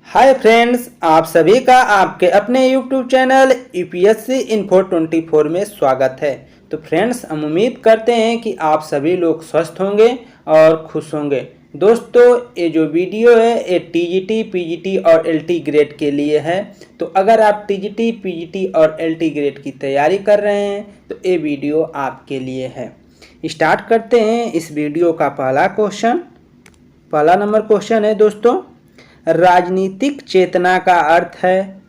Hi friends, आप सभी का आपके अपने यूट्यूब चैनल यूपीएससी इन्फो 24 में स्वागत है। तो फ्रेंड्स, हम उम्मीद करते हैं कि आप सभी लोग स्वस्थ होंगे और खुश होंगे। दोस्तों, ये जो वीडियो है ये टीजीटी, पीजीटी और एलटी ग्रेड के लिए है। तो अगर आप टीजीटी, पीजीटी और एलटी ग्रेड की तैयारी कर रहे हैं तो ये वीडियो आपके लिए है। स्टार्ट करते हैं इस वीडियो का पहला नंबर क्वेश्चन है दोस्तों, राजनीतिक चेतना का अर्थ है।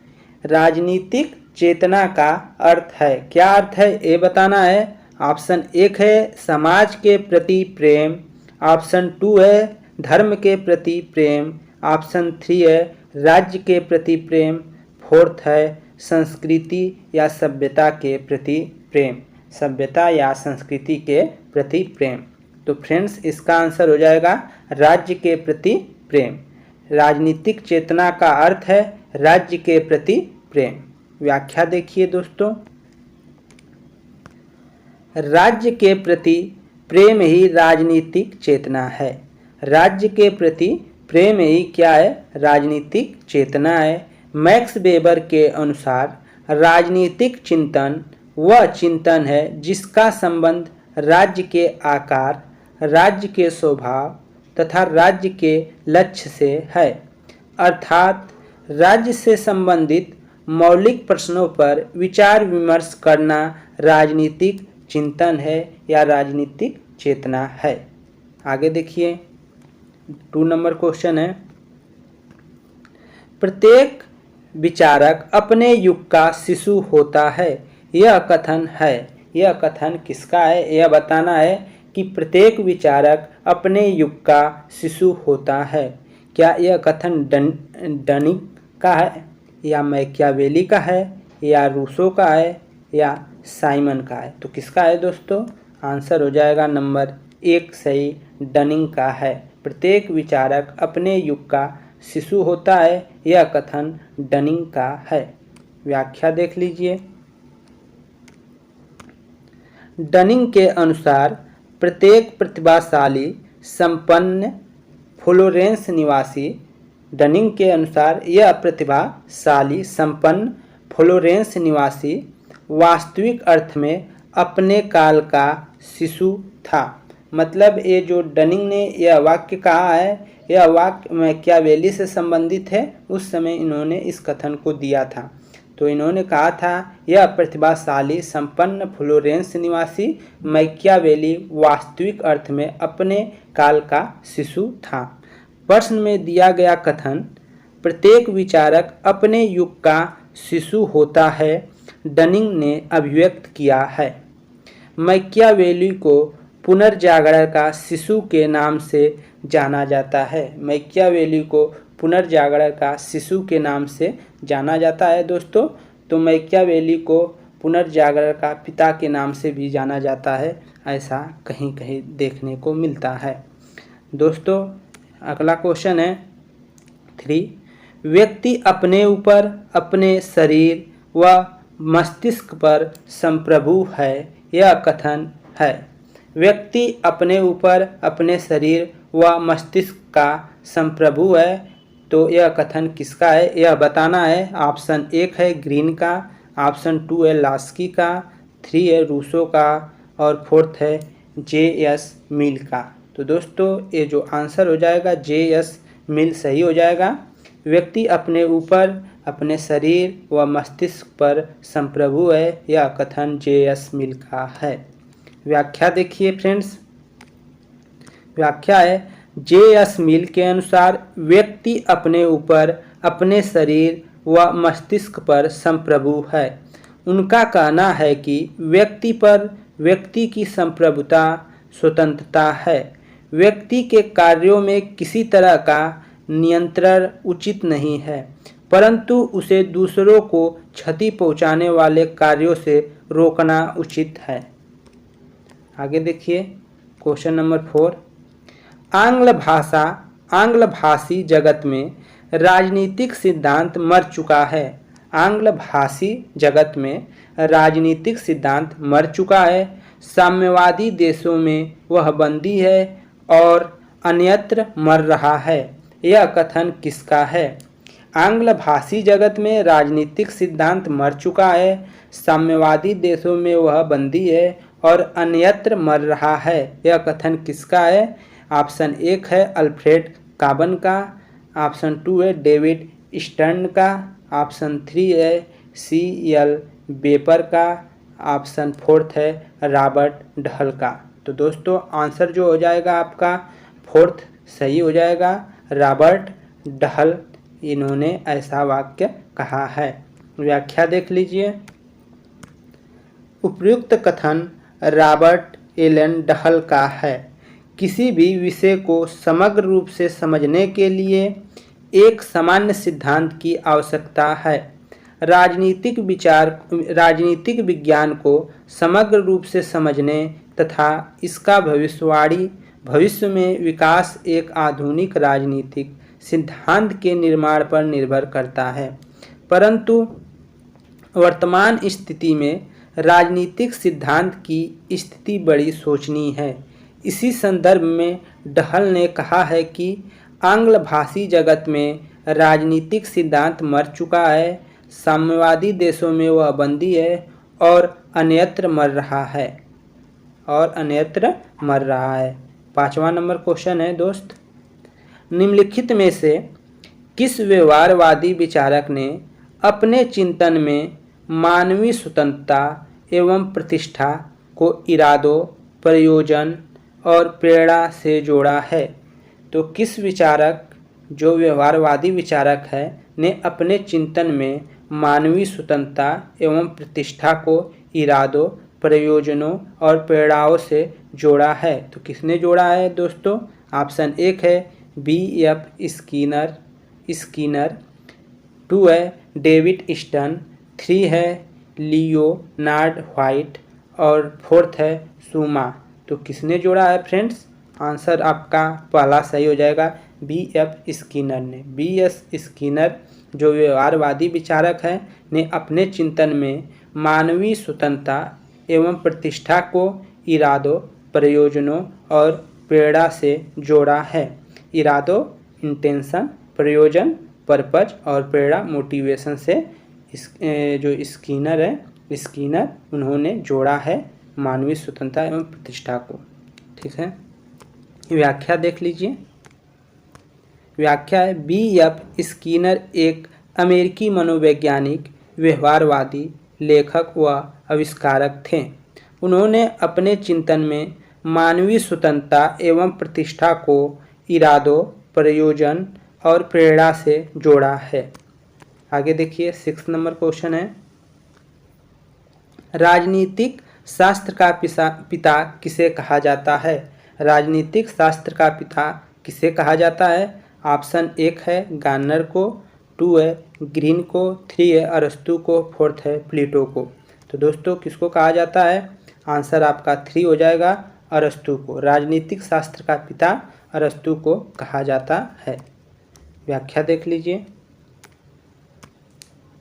राजनीतिक चेतना का अर्थ है, क्या अर्थ है ये बताना है। ऑप्शन 1 है समाज के प्रति प्रेम, ऑप्शन 2 है धर्म के प्रति प्रेम, ऑप्शन 3 है राज्य के प्रति प्रेम, फोर्थ है संस्कृति या सभ्यता के प्रति प्रेम। सभ्यता या संस्कृति के प्रति प्रेम। तो फ्रेंड्स, इसका आंसर हो जाएगा राज्य के प्रति प्रेम। राजनीतिक चेतना का अर्थ है राज्य के प्रति प्रेम। व्याख्या देखिए दोस्तों, राज्य के प्रति प्रेम ही राजनीतिक चेतना है। राज्य के प्रति प्रेम ही क्या है? राजनीतिक चेतना है। मैक्स वेबर के अनुसार राजनीतिक चिंतन वह चिंतन है जिसका संबंध राज्य के आकार, राज्य के स्वभाव तथा राज्य के लक्ष्य से है। अर्थात राज्य से संबंधित मौलिक प्रश्नों पर विचार विमर्श करना राजनीतिक चिंतन है या राजनीतिक चेतना है। आगे देखिए, 2 नंबर क्वेश्चन है, प्रत्येक विचारक अपने युग का शिशु होता है। यह कथन है, यह कथन किसका है यह बताना है कि प्रत्येक विचारक अपने युग का शिशु होता है। क्या यह कथन डनिंग का है या मैकियावेली का है या रूसो का है या साइमन का है? तो किसका है दोस्तों? आंसर हो जाएगा नंबर 1 सही, डनिंग का है। प्रत्येक विचारक अपने युग का शिशु होता है, यह कथन डनिंग का है। व्याख्या देख लीजिए, डनिंग के अनुसार प्रत्येक प्रतिभाशाली संपन्न फ्लोरेंस निवासी, डनिंग के अनुसार यह प्रतिभाशाली संपन्न फ्लोरेंस निवासी वास्तविक अर्थ में अपने काल का शिशु था। मतलब ये जो डनिंग ने यह वाक्य कहा है, यह वाक्य मैकियावेली से संबंधित है। उस समय इन्होंने इस कथन को दिया था। तो इन्होंने कहा था यह प्रतिभाशाली संपन्न फ्लोरेंस निवासी मैकियावेली वास्तविक अर्थ में अपने काल का शिशु था। प्रश्न में दिया गया कथन प्रत्येक विचारक अपने युग का शिशु होता है, डनिंग ने अभिव्यक्त किया है। मैकियावेली को पुनर्जागरण का शिशु के नाम से जाना जाता है। मैकियावेली को पुनर्जागरण का शिशु के नाम से जाना जाता है दोस्तों। तो मैकियावेली को पुनर्जागरण का पिता के नाम से भी जाना जाता है, ऐसा कहीं कहीं देखने को मिलता है। दोस्तों, अगला क्वेश्चन है 3, व्यक्ति अपने ऊपर, अपने शरीर व मस्तिष्क पर संप्रभु है, यह कथन है। व्यक्ति अपने ऊपर, अपने शरीर व मस्तिष्क का संप्रभु है, तो यह कथन किसका है यह बताना है। ऑप्शन 1 है ग्रीन का, ऑप्शन 2 है लास्की का, 3 है रूसो का और 4th है जे.एस. मिल का। तो दोस्तों, ये जो आंसर हो जाएगा जे.एस. मिल सही हो जाएगा। व्यक्ति अपने ऊपर, अपने शरीर व मस्तिष्क पर संप्रभु है, यह कथन जे.एस. मिल का है। व्याख्या देखिए फ्रेंड्स, व्याख्या है जे.एस. मिल के अनुसार व्यक्ति अपने ऊपर, अपने शरीर व मस्तिष्क पर संप्रभु है। उनका कहना है कि व्यक्ति पर व्यक्ति की संप्रभुता, स्वतंत्रता है। व्यक्ति के कार्यों में किसी तरह का नियंत्रण उचित नहीं है, परंतु उसे दूसरों को क्षति पहुंचाने वाले कार्यों से रोकना उचित है। आगे देखिए, क्वेश्चन नंबर 4, आंग्ल भाषी जगत में राजनीतिक सिद्धांत मर चुका है। आंग्ल भाषी जगत में राजनीतिक सिद्धांत मर चुका है। साम्यवादी देशों में वह बंदी है और अन्यत्र मर रहा है। यह कथन किसका है? आंग्ल भाषी जगत में राजनीतिक सिद्धांत मर चुका है, साम्यवादी देशों में वह बंदी है और अन्यत्र मर रहा है। यह कथन किसका है? ऑप्शन 1 है अल्फ्रेड काबन का, ऑप्शन 2 है डेविड स्टर्न का, ऑप्शन 3 है C.L. बेपर का, ऑप्शन 4 है रॉबर्ट डहल का। तो दोस्तों आंसर जो हो जाएगा आपका 4 सही हो जाएगा, रॉबर्ट डहल, इन्होंने ऐसा वाक्य कहा है। व्याख्या देख लीजिए। उपयुक्त कथन रॉबर्ट एलन डहल का है। किसी भी विषय को समग्र रूप से समझने के लिए एक सामान्य सिद्धांत की आवश्यकता है। राजनीतिक विज्ञान को समग्र रूप से समझने तथा इसका भविष्य में विकास एक आधुनिक राजनीतिक सिद्धांत के निर्माण पर निर्भर करता है। परंतु वर्तमान स्थिति में राजनीतिक सिद्धांत की स्थिति बड़ी शोचनीय है। इसी संदर्भ में डहल ने कहा है कि आंग्ल भाषी जगत में राजनीतिक सिद्धांत मर चुका है, साम्यवादी देशों में वह बंदी है और अन्यत्र मर रहा है। 5वां नंबर क्वेश्चन है दोस्त, निम्नलिखित में से किस व्यवहारवादी विचारक ने अपने चिंतन में मानवीय स्वतंत्रता एवं प्रतिष्ठा को इरादों, प्रयोजन और प्रेरणा से जोड़ा है? तो किस विचारक, जो व्यवहारवादी विचारक है, ने अपने चिंतन में मानवीय स्वतंत्रता एवं प्रतिष्ठा को इरादों, प्रयोजनों और प्रेरणाओं से जोड़ा है? तो किसने जोड़ा है दोस्तों? ऑप्शन 1 है B.F. स्किनर, 2 है डेविड स्टर्न, 3 है लियोनार्ड व्हाइट और 4 है सुमा। तो किसने जोड़ा है फ्रेंड्स? आंसर आपका पहला सही हो जाएगा, B.F. स्किनर ने। B.S. स्किनर जो व्यवहारवादी विचारक हैं ने अपने चिंतन में मानवीय स्वतंत्रता एवं प्रतिष्ठा को इरादों, प्रयोजनों और प्रेरणा से जोड़ा है। इरादों इंटेंशन, प्रयोजन पर्पज और प्रेरणा मोटिवेशन से जो स्किनर उन्होंने जोड़ा है मानवीय स्वतंत्रता एवं प्रतिष्ठा को। ठीक है, व्याख्या देख लीजिए। व्याख्या है B.F. स्किनर एक अमेरिकी मनोवैज्ञानिक, व्यवहारवादी, लेखक व आविष्कारक थे। उन्होंने अपने चिंतन में मानवीय स्वतंत्रता एवं प्रतिष्ठा को इरादों, प्रयोजन और प्रेरणा से जोड़ा है। आगे देखिए 6 नंबर क्वेश्चन है, राजनीतिक शास्त्र का पिता किसे कहा जाता है? राजनीतिक शास्त्र का पिता किसे कहा जाता है? ऑप्शन 1 है गार्नर को, 2 है ग्रीन को, 3 है अरस्तु को, 4 है प्लेटो को। तो दोस्तों किसको कहा जाता है? आंसर आपका 3 हो जाएगा, अरस्तु को। राजनीतिक शास्त्र का पिता अरस्तु को कहा जाता है। व्याख्या देख लीजिए।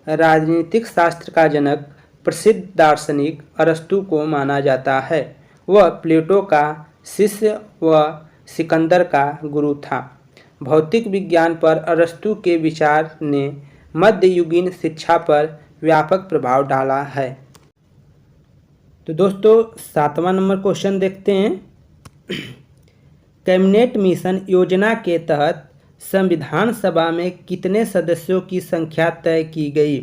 राजनीतिक शास्त्र का जनक प्रसिद्ध दार्शनिक अरस्तु को माना जाता है। वह प्लेटो का शिष्य व सिकंदर का गुरु था। भौतिक विज्ञान पर अरस्तु के विचार ने मध्ययुगीन शिक्षा पर व्यापक प्रभाव डाला है। तो दोस्तों 7वां नंबर क्वेश्चन देखते हैं। कैबिनेट मिशन योजना के तहत संविधान सभा में कितने सदस्यों की संख्या तय की गई?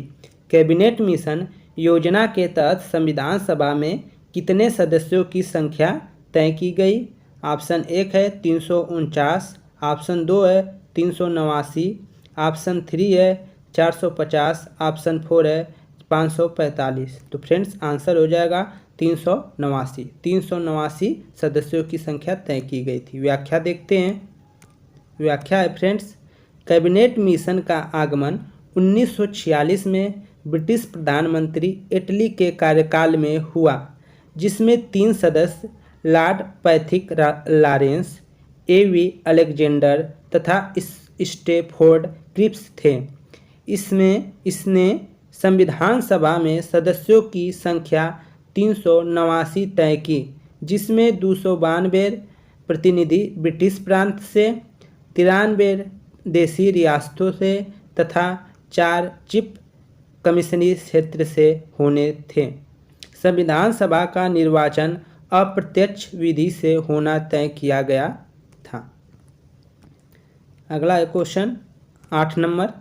कैबिनेट मिशन योजना के तहत संविधान सभा में कितने सदस्यों की संख्या तय की गई? ऑप्शन 1 है 349, ऑप्शन 2 है 389, ऑप्शन 3 है 450, ऑप्शन 4 है 545। तो फ्रेंड्स आंसर हो जाएगा 389 सदस्यों की संख्या तय की गई थी। व्याख्या देखते हैं। व्याख्या है फ्रेंड्स, कैबिनेट मिशन का आगमन 1946 में ब्रिटिश प्रधानमंत्री एटली के कार्यकाल में हुआ, जिसमें 3 सदस्य Lord Pethick Lawrence, A.V. Alexander तथा स्टेफोर्ड क्रिप्स थे। इसने संविधान सभा में सदस्यों की संख्या 389 तय की, जिसमें 292 प्रतिनिधि ब्रिटिश प्रांत से, 93 देशी रियासतों से तथा 4 चीफ कमिश्नरी क्षेत्र से होने थे। संविधान सभा का निर्वाचन अप्रत्यक्ष विधि से होना तय किया गया था। अगला क्वेश्चन 8 नंबर,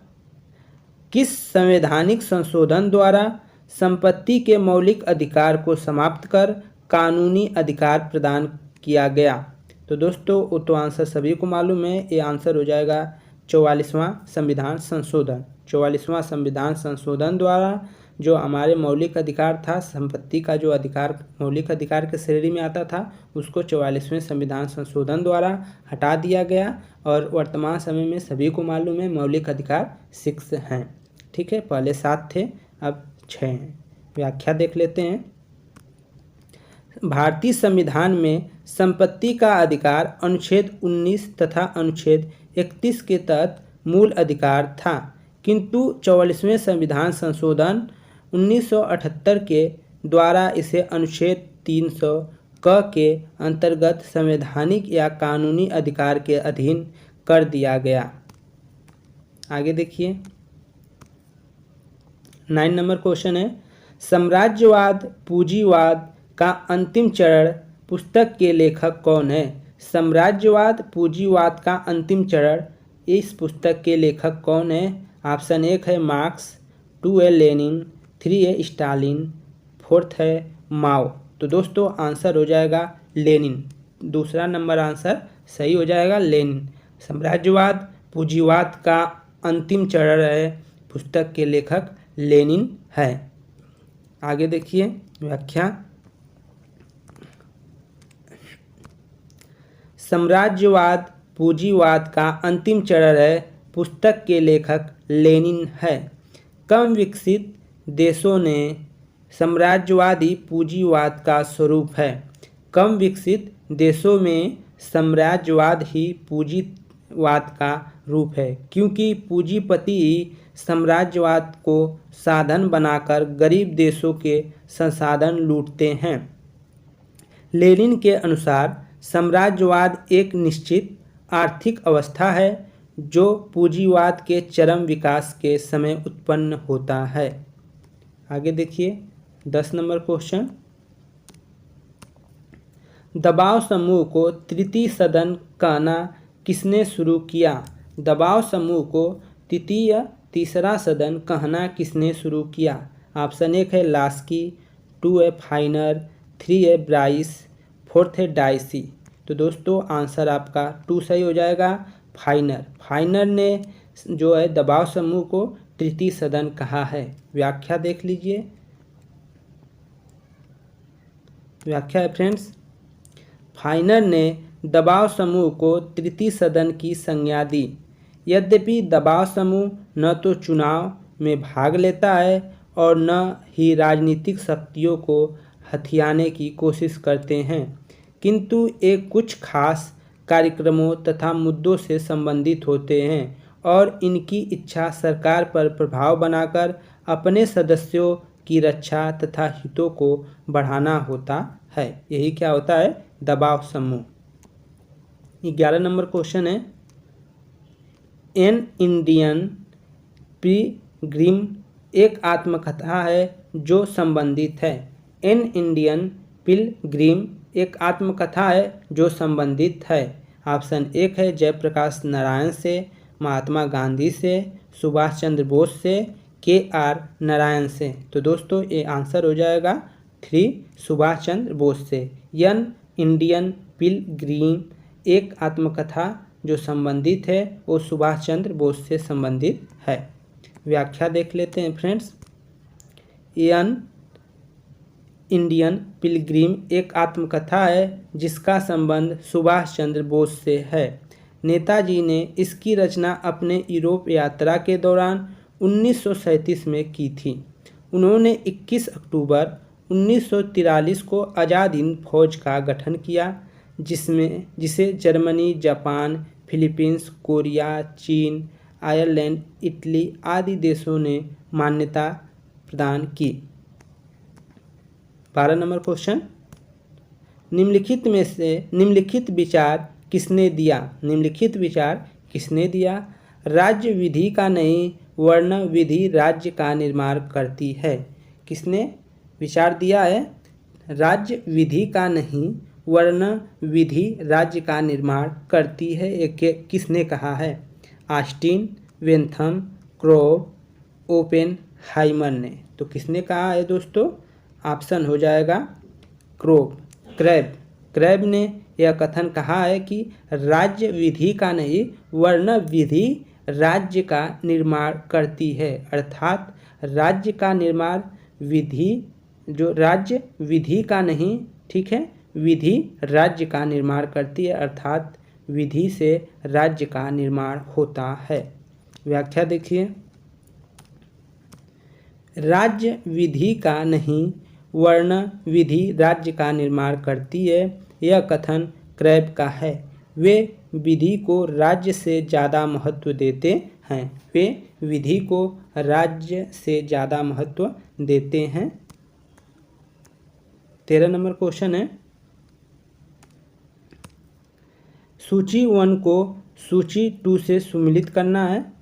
किस संवैधानिक संशोधन द्वारा संपत्ति के मौलिक अधिकार को समाप्त कर कानूनी अधिकार प्रदान किया गया? तो दोस्तों वो तो आंसर सभी को मालूम है, ये आंसर हो जाएगा 44वां संविधान संशोधन। 44वां संविधान संशोधन द्वारा जो हमारे मौलिक अधिकार था, संपत्ति का जो अधिकार मौलिक अधिकार के श्रेणी में आता था, उसको 44वें संविधान संशोधन द्वारा हटा दिया गया। और वर्तमान समय में सभी को मालूम है मौलिक अधिकार 6 हैं। ठीक है, पहले 7 थे, अब 6 हैं। व्याख्या देख लेते हैं। भारतीय संविधान में संपत्ति का अधिकार अनुच्छेद 19 तथा अनुच्छेद 31 के तहत मूल अधिकार था, किंतु 44वें संविधान संशोधन 1978 के द्वारा इसे अनुच्छेद 300 क के अंतर्गत संवैधानिक या कानूनी अधिकार के अधीन कर दिया गया। आगे देखिए 9 नंबर क्वेश्चन है, साम्राज्यवाद पूंजीवाद का अंतिम चरण पुस्तक के लेखक कौन है? साम्राज्यवाद पूंजीवाद का अंतिम चरण, इस पुस्तक के लेखक कौन है? ऑप्शन 1 है मार्क्स, 2 है लेनिन, 3 है स्टालिन, 4th है माओ। तो दोस्तों आंसर हो जाएगा लेनिन। दूसरा नंबर आंसर सही हो जाएगा लेनिन। साम्राज्यवाद पूंजीवाद का अंतिम चरण है, पुस्तक के लेखक लेनिन है। आगे देखिए व्याख्या। साम्राज्यवाद पूंजीवाद का अंतिम चरण है, पुस्तक के लेखक लेनिन है। कम विकसित देशों ने साम्राज्यवादी पूंजीवाद का स्वरूप है। कम विकसित देशों में साम्राज्यवाद ही पूंजीवाद का रूप है, क्योंकि पूंजीपति ही साम्राज्यवाद को साधन बनाकर गरीब देशों के संसाधन लूटते हैं। लेनिन के अनुसार साम्राज्यवाद एक निश्चित आर्थिक अवस्था है जो पूंजीवाद के चरम विकास के समय उत्पन्न होता है। आगे देखिए 10 नंबर क्वेश्चन, दबाव समूह को तृतीय सदन कहना किसने शुरू किया? दबाव समूह को तीसरा सदन कहना किसने शुरू किया? ऑप्शन 1 है लास्की, 2 है फाइनर, 3 है ब्राइस, 4th है डाइसी। तो दोस्तों आंसर आपका 2 सही हो जाएगा, फाइनर। फाइनर ने जो है दबाव समूह को तृतीय सदन कहा है। व्याख्या देख लीजिए। व्याख्या है फ्रेंड्स, फाइनर ने दबाव समूह को तृतीय सदन की संज्ञा दी। यद्यपि दबाव समूह न तो चुनाव में भाग लेता है और न ही राजनीतिक शक्तियों को हथियाने की कोशिश करते हैं, किंतु एक कुछ खास कार्यक्रमों तथा मुद्दों से संबंधित होते हैं और इनकी इच्छा सरकार पर प्रभाव बनाकर अपने सदस्यों की रक्षा तथा हितों को बढ़ाना होता है। यही क्या होता है? दबाव समूह। 11 नंबर क्वेश्चन है, एन इंडियन पिलग्रिम एक आत्मकथा है जो संबंधित है। एन इंडियन पिलग्रिम एक आत्मकथा है जो संबंधित है। ऑप्शन 1 है जयप्रकाश नारायण से, महात्मा गांधी से, सुभाष चंद्र बोस से, KR नारायण से। तो दोस्तों ये आंसर हो जाएगा 3 सुभाष चंद्र बोस से। एन इंडियन पिलग्रिम एक आत्मकथा जो संबंधित है वो सुभाष चंद्र बोस से संबंधित है। व्याख्या देख लेते हैं फ्रेंड्स। एन इंडियन पिलग्रिम एक आत्मकथा है जिसका संबंध सुभाष चंद्र बोस से है। नेताजी ने इसकी रचना अपने यूरोप यात्रा के दौरान 1937 में की थी। उन्होंने 21 अक्टूबर 1943 को आज़ाद हिंद फौज का गठन किया, जिसे जर्मनी, जापान, फिलीपींस, कोरिया, चीन, आयरलैंड, इटली आदि देशों ने मान्यता प्रदान की। 12 नंबर क्वेश्चन, निम्नलिखित में से निम्नलिखित विचार किसने दिया? निम्नलिखित विचार किसने दिया? राज्य विधि का नहीं वर्ण विधि राज्य का निर्माण करती है। किसने विचार दिया है? राज्य विधि का नहीं, वर्ण विधि राज्य का निर्माण करती है। एक किसने कहा है? ऑस्टिन, बेंथम, क्रोव, ओपेनहाइमर ने। तो किसने कहा है दोस्तों? ऑप्शन हो जाएगा क्रैब ने यह कथन कहा है कि राज्य विधि का नहीं, वर्ण विधि राज्य का निर्माण करती है। अर्थात राज्य का निर्माण विधि, जो राज्य विधि का नहीं, ठीक है, विधि राज्य का निर्माण करती है। अर्थात विधि से राज्य का निर्माण होता है। व्याख्या देखिए, राज्य विधि का नहीं, वर्ण विधि राज्य का निर्माण करती है, यह कथन क्रैब का है। वे विधि को राज्य से ज़्यादा महत्व देते हैं। वे विधि को राज्य से ज़्यादा महत्व देते हैं। 13 नंबर क्वेश्चन है, सूची 1 को सूची 2 से सुमिलित करना है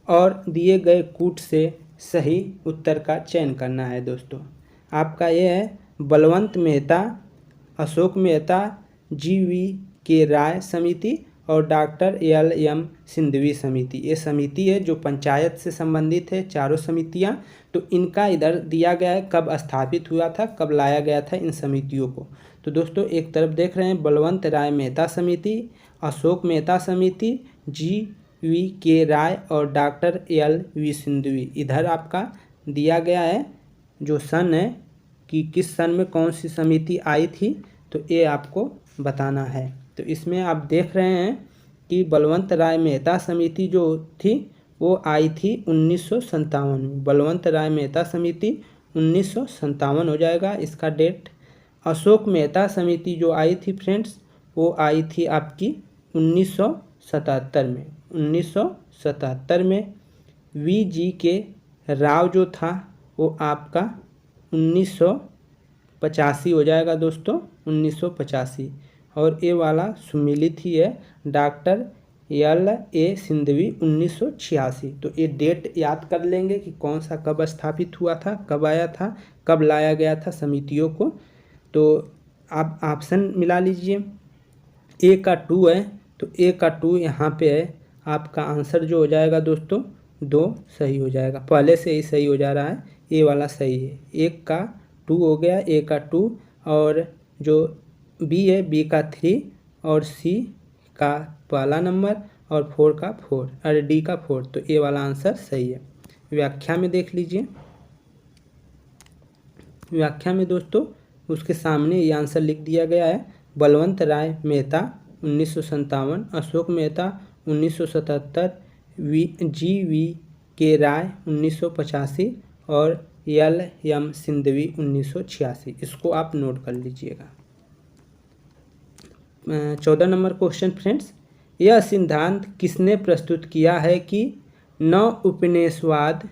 और दिए गए कूट से सही उत्तर का चयन करना है। दोस्तों आपका ये है बलवंत मेहता, अशोक मेहता, GV राय समिति और डॉक्टर LM सिंधवी समिति। ये समिति है जो पंचायत से संबंधित है, चारों समितियां। तो इनका इधर दिया गया है कब स्थापित हुआ था, कब लाया गया था इन समितियों को। तो दोस्तों एक तरफ देख रहे हैं बलवंत राय मेहता समिति, अशोक मेहता समिति, GV राय और डॉक्टर LV सिंधवी। इधर आपका दिया गया है जो सन है कि किस सन में कौन सी समिति आई थी, तो ये आपको बताना है। तो इसमें आप देख रहे हैं कि बलवंत राय मेहता समिति जो थी वो आई थी 1957 में। बलवंत राय मेहता समिति 1957 हो जाएगा इसका डेट। अशोक मेहता समिति जो आई थी फ्रेंड्स, वो आई थी आपकी 1977 में। 1977 में VG राव जो था वो आपका 1985 हो जाएगा दोस्तों, 1985। और ये वाला सुमिलित ही है डॉक्टर LA सिंधवी 1986। तो ये डेट याद कर लेंगे कि कौन सा कब स्थापित हुआ था, कब आया था, कब लाया गया था समितियों को। तो आप ऑप्शन मिला लीजिए। A का 2 है तो A का 2 यहाँ पे है। आपका आंसर जो हो जाएगा दोस्तों 2 सही हो जाएगा। पहले से ही सही हो जा रहा है, ये वाला सही है। 1 का 2 हो गया, A का 2, और जो B है B का 3 और C का पहला नंबर और 4 का 4 और D का 4। तो ये वाला आंसर सही है। व्याख्या में देख लीजिए। व्याख्या में दोस्तों उसके सामने ये आंसर लिख दिया गया है। बलवंत राय मेहता 1957, अशोक मेहता 1977, GV राय 1985 और LM सिंधवी 1986। इसको आप नोट कर लीजिएगा। 14 नंबर क्वेश्चन फ्रेंड्स, यह सिद्धांत किसने प्रस्तुत किया है कि नव उपनिवेशवाद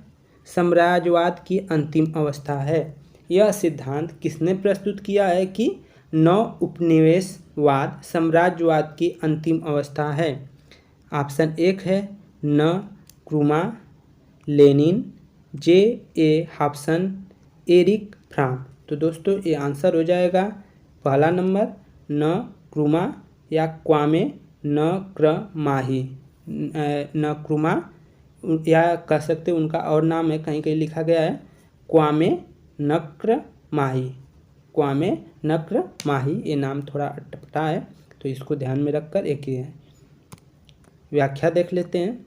साम्राज्यवाद की अंतिम अवस्था है? यह सिद्धांत किसने प्रस्तुत किया है कि नव उपनिवेशवाद साम्राज्यवाद की अंतिम अवस्था है? ऑप्शन 1 है न Nkrumah, Lenin, J.A. Hobson, Eric Fromm. तो दोस्तों ये आंसर हो जाएगा पहला नंबर न क्रूमा या क्वामे नक्रमाही। नक्रुमा या कह सकते उनका और नाम है, कहीं कहीं लिखा गया है क्वामे नक्रमाही। क्वामे नक्रमाही ये नाम थोड़ा अटपटा है, तो इसको ध्यान में रखकर एक ही है। व्याख्या देख लेते हैं।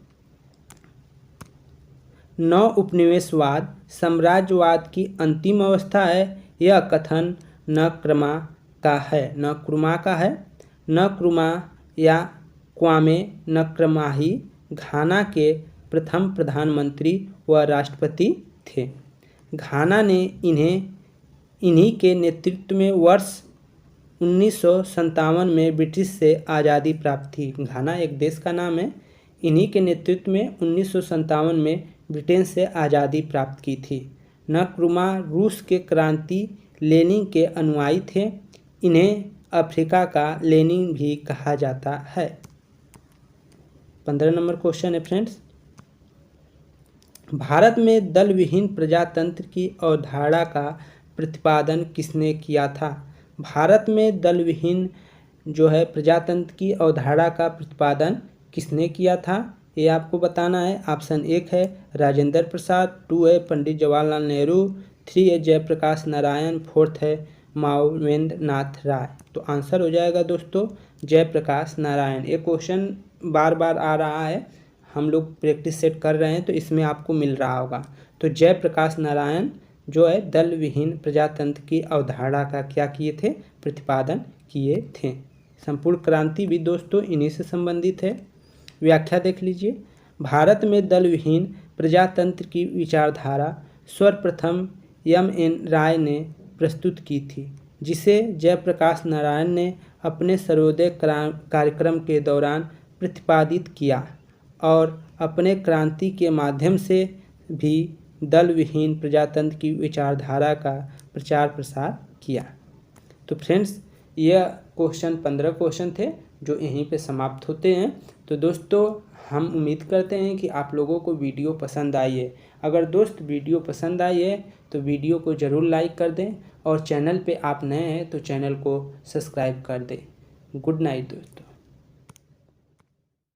नव उपनिवेशवाद साम्राज्यवाद की अंतिम अवस्था है, यह कथन नक्रमा का है। नक्रुमा का है। नक्रुमा या क्वामे नक्रमाही घाना के प्रथम प्रधानमंत्री व राष्ट्रपति थे। घाना ने इन्हीं के नेतृत्व में वर्ष 1957 में ब्रिटिश से आज़ादी प्राप्त थी। घाना एक देश का नाम है। इन्हीं के नेतृत्व में 1957 में ब्रिटेन से आज़ादी प्राप्त की थी। नक्रुमा रूस के क्रांति लेनिन के अनुयायी थे। इन्हें अफ्रीका का लेनिन भी कहा जाता है। 15 नंबर क्वेश्चन है फ्रेंड्स, भारत में दल विहीन प्रजातंत्र की अवधारणा का प्रतिपादन किसने किया था? भारत में दल विहीन जो है प्रजातंत्र की अवधारणा का प्रतिपादन किसने किया था, ये आपको बताना है। ऑप्शन 1 है राजेंद्र प्रसाद, 2 है पंडित जवाहरलाल नेहरू, 3 है जयप्रकाश नारायण, 4th है माधवेंद्र नाथ राय। तो आंसर हो जाएगा दोस्तों जयप्रकाश नारायण। ये क्वेश्चन बार बार आ रहा है, हम लोग प्रैक्टिस सेट कर रहे हैं तो इसमें आपको मिल रहा होगा। तो जयप्रकाश नारायण जो है दल विहीन प्रजातंत्र की अवधारणा का क्या किए थे, प्रतिपादन किए थे। संपूर्ण क्रांति भी दोस्तों इन्हीं से संबंधित है। व्याख्या देख लीजिए। भारत में दल विहीन प्रजातंत्र की विचारधारा सर्वप्रथम M.N. राय ने प्रस्तुत की थी, जिसे जयप्रकाश नारायण ने अपने सर्वोदय कार्यक्रम के दौरान प्रतिपादित किया और अपने क्रांति के माध्यम से भी दल विहीन प्रजातंत्र की विचारधारा का प्रचार प्रसार किया। तो फ्रेंड्स यह 15 क्वेश्चन थे जो यहीं पे समाप्त होते हैं। तो दोस्तों हम उम्मीद करते हैं कि आप लोगों को वीडियो पसंद आई है। अगर दोस्त वीडियो पसंद आई है तो वीडियो को ज़रूर लाइक कर दें और चैनल पे आप नए हैं तो चैनल को सब्सक्राइब कर दें। गुड नाइट दोस्तों।